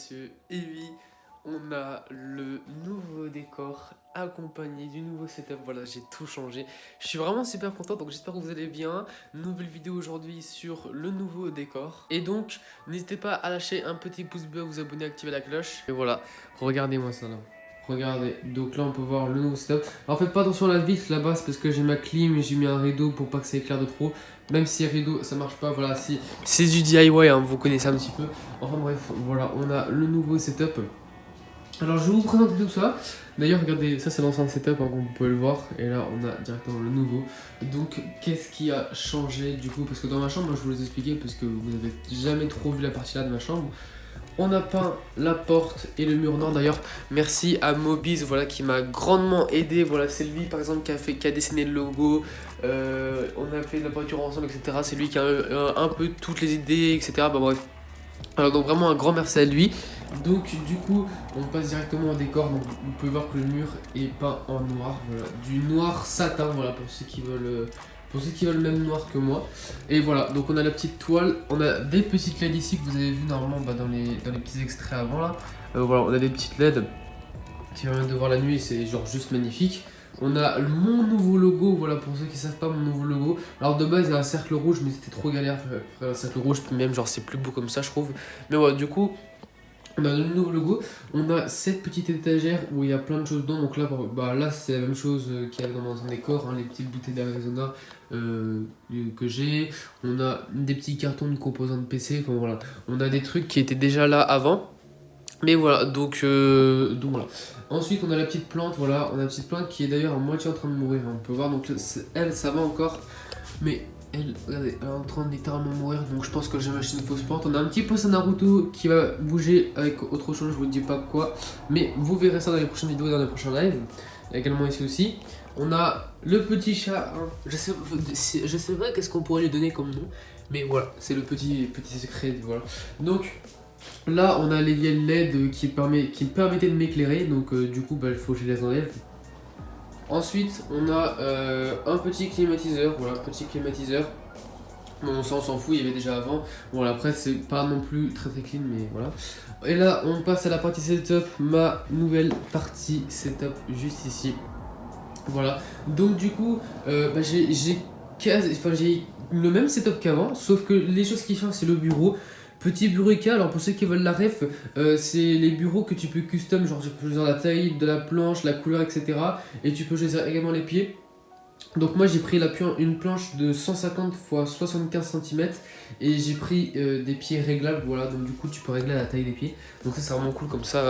messieurs, et oui, on a le nouveau décor accompagné du nouveau setup. Voilà, j'ai tout changé. Je suis vraiment super content, donc j'espère que vous allez bien. Nouvelle vidéo aujourd'hui sur le nouveau décor. Et donc, n'hésitez pas à lâcher un petit pouce bleu, vous abonner, activer la cloche. Et voilà, regardez-moi ça là. Regardez, donc là on peut voir le nouveau setup. Alors faites pas attention à la vitre là-bas, c'est parce que j'ai ma clim et j'ai mis un rideau pour pas que ça éclaire de trop. Même si rideau ça marche pas, voilà, c'est du DIY, hein, vous connaissez un petit peu. Enfin bref, voilà, on a le nouveau setup. Alors je vais vous présenter tout ça. D'ailleurs regardez, ça c'est l'ancien setup, hein, comme vous pouvez le voir. Et là on a directement le nouveau. Donc qu'est-ce qui a changé du coup? Parce que dans ma chambre, moi, je vous les expliquer parce que vous n'avez jamais trop vu la partie là de ma chambre. On a peint la porte et le mur nord. D'ailleurs, merci à Mobiz, voilà, qui m'a grandement aidé. Voilà, c'est lui par exemple qui a dessiné le logo. On a fait la peinture ensemble, etc. C'est lui qui a un peu toutes les idées, etc. Bah bref. Alors, donc vraiment un grand merci à lui. Donc du coup, on passe directement au décor. Donc vous pouvez voir que le mur est peint en noir. Voilà, du noir satin. Voilà, pour ceux qui veulent. Pour ceux qui veulent le même noir que moi. Et voilà, donc on a la petite toile, on a des petites LED ici que vous avez vu normalement dans les petits extraits avant là. Voilà, on a des petites LED qui permettent de voir la nuit et c'est genre juste magnifique. On a mon nouveau logo, voilà pour ceux qui savent pas mon nouveau logo. Alors de base il y a un cercle rouge mais c'était trop galère faire un cercle rouge, puis même genre c'est plus beau comme ça je trouve. Mais voilà, du coup on a le nouveau logo, on a cette petite étagère où il y a plein de choses dedans. Donc là, bah, là c'est la même chose qu'il y a dans un décor, hein, les petites bouteilles d'Arizona que j'ai. On a des petits cartons de composants de PC, enfin voilà. On a des trucs qui étaient déjà là avant. Mais voilà, donc voilà. Ensuite on a la petite plante, voilà, on a la petite plante qui est d'ailleurs à moitié en train de mourir, hein, on peut voir, donc elle ça va encore. Mais elle, regardez, elle est en train de littéralement mourir, donc je pense que je vais m'acheter une fausse plante. On a un petit poisson Naruto qui va bouger avec autre chose, je vous dis pas quoi. Mais vous verrez ça dans les prochaines vidéos, dans les prochains lives. Également ici aussi. On a le petit chat, hein. Je sais pas qu'est-ce qu'on pourrait lui donner comme nom. Mais voilà, c'est le petit secret, voilà. Donc là on a les vieilles LED qui me permettaient de m'éclairer. Donc du coup bah, il faut que je les enlève. Ensuite, on a un petit climatiseur, voilà, petit climatiseur. Bon, ça on s'en fout, il y avait déjà avant. Bon, après, c'est pas non plus très clean, mais voilà. Et là, on passe à la partie setup, ma nouvelle partie setup juste ici. Voilà. Donc, du coup, bah, j'ai le même setup qu'avant, sauf que les choses qui changent, c'est le bureau. Petit bureau Ikea, alors pour ceux qui veulent la ref, c'est les bureaux que tu peux custom, genre tu peux choisir la taille de la planche, la couleur, etc. Et tu peux choisir également les pieds. Donc moi j'ai pris une planche de 150 x 75 cm et j'ai pris des pieds réglables, voilà, donc du coup tu peux régler la taille des pieds. Donc ça c'est vraiment cool, comme ça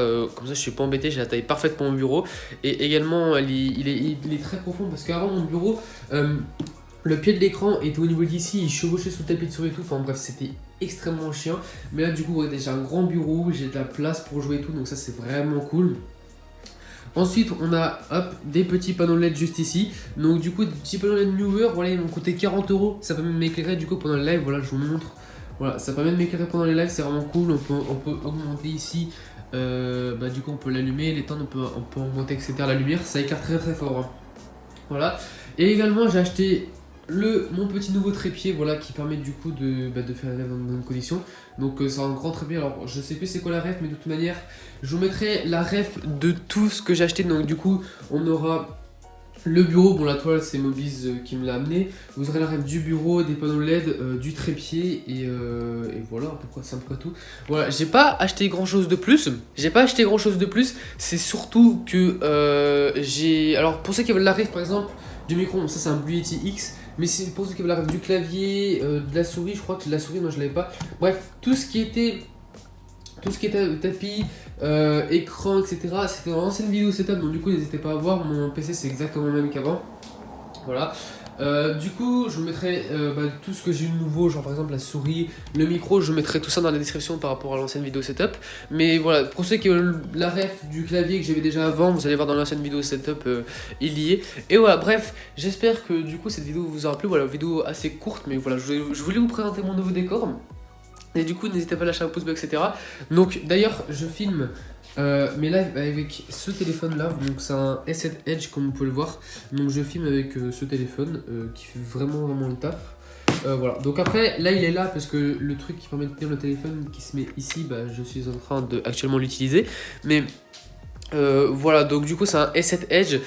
je suis pas embêté, j'ai la taille parfaite pour mon bureau. Et également il est très profond parce qu'avant mon bureau, le pied de l'écran était au niveau d'ici, il chevauchait sous le tapis de souris et tout, enfin bref c'était extrêmement chiant. Mais là du coup j'ai un grand bureau, j'ai de la place pour jouer et tout, donc ça c'est vraiment cool. Ensuite, on a hop, des petits panneaux LED juste ici. Donc, du coup, des petits panneaux LED Newer, voilà, ils m'ont coûté 40 €. Ça permet de m'éclairer du coup pendant le live. Voilà, je vous montre. Voilà, ça permet de m'éclairer pendant les lives, c'est vraiment cool. On peut augmenter ici. Bah, du coup, on peut l'allumer, l'éteindre, on peut augmenter, etc. La lumière, ça éclaire très très fort. Hein. Voilà. Et également, j'ai acheté mon petit nouveau trépied, voilà, qui permet du coup de faire la rêve dans de bonnes conditions. Donc c'est un grand trépied, alors je sais plus c'est quoi la ref, mais de toute manière je vous mettrai la ref de tout ce que j'ai acheté. Donc du coup on aura le bureau, bon la toile c'est Mobiz qui me l'a amené. Vous aurez la ref du bureau, des panneaux LED, du trépied et voilà à peu près, c'est un peu tout. Voilà, j'ai pas acheté grand chose de plus. C'est surtout que j'ai... Alors pour ceux qui veulent la ref par exemple du micro, bon, ça c'est un Blue Yeti X. Mais c'est pour ceux qui veulent la ref du clavier, de la souris, je crois que la souris, non je l'avais pas. Bref, tout ce qui était tapis, écran, etc. C'était dans l'ancienne vidéo setup, donc du coup n'hésitez pas à voir. Mon PC c'est exactement le même qu'avant. Voilà. Du coup, je vous mettrai tout ce que j'ai eu de nouveau, genre par exemple la souris, le micro, je mettrai tout ça dans la description par rapport à l'ancienne vidéo setup. Mais voilà, pour ceux qui veulent la ref du clavier que j'avais déjà avant, vous allez voir dans l'ancienne vidéo setup, il y est. Et voilà, bref, j'espère que du coup cette vidéo vous aura plu. Voilà, vidéo assez courte, mais voilà, je voulais vous présenter mon nouveau décor. Et du coup, n'hésitez pas à lâcher un pouce bleu, etc. Donc d'ailleurs, je filme mes lives avec ce téléphone là, donc c'est un S7 Edge comme on peut le voir. Donc je filme avec ce téléphone qui fait vraiment le taf. Voilà, donc après là il est là parce que le truc qui permet de tenir le téléphone qui se met ici, bah, je suis en train de actuellement l'utiliser. Mais voilà, donc du coup c'est un S7 Edge,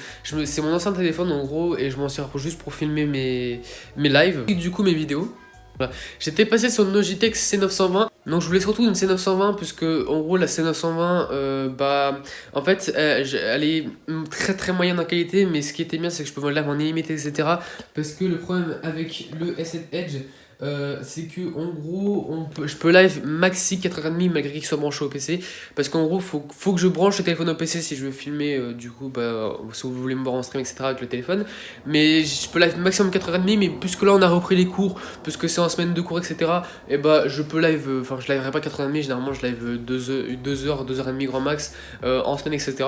c'est mon ancien téléphone en gros et je m'en sers juste pour filmer mes lives et du coup mes vidéos. Voilà. J'étais passé sur une Logitech C920, donc je voulais surtout une C920 puisque en gros la C920 bah en fait elle est très très moyenne en qualité, mais ce qui était bien c'est que je peux me live en illimité etc. Parce que le problème avec le S7 Edge c'est que en gros je peux live maxi 4h30 malgré qu'il soit branché au PC, parce qu'en gros faut que je branche le téléphone au PC si je veux filmer du coup bah si vous voulez me voir en stream etc avec le téléphone, mais je peux live maximum 4h30, mais puisque là on a repris les cours, puisque c'est en semaine de cours etc, et bah je peux live, enfin je liverai pas 4h30, généralement je live 2h, 2h30 grand max en semaine etc.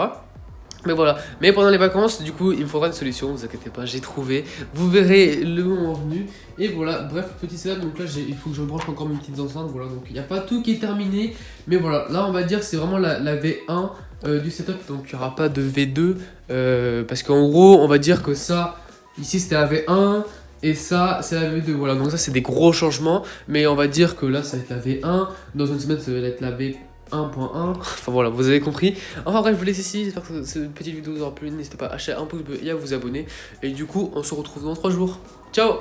Mais voilà, mais pendant les vacances, du coup, il me faudra une solution, vous inquiétez pas, j'ai trouvé. Vous verrez le moment venu. Et voilà, bref, petit setup, donc là, il faut que je branche encore mes petites enceintes, voilà. Donc il n'y a pas tout qui est terminé, mais voilà, là, on va dire c'est vraiment la V1 du setup, donc il n'y aura pas de V2. Parce qu'en gros, on va dire que ça, ici, c'était la V1, et ça, c'est la V2, voilà. Donc ça, c'est des gros changements, mais on va dire que là, ça va être la V1, dans une semaine, ça va être la V1.1, enfin voilà, vous avez compris. Enfin bref, je vous laisse ici, j'espère que cette petite vidéo vous aura plu, n'hésitez pas à lâcher un pouce bleu et à vous abonner. Et du coup, on se retrouve dans 3 jours. Ciao!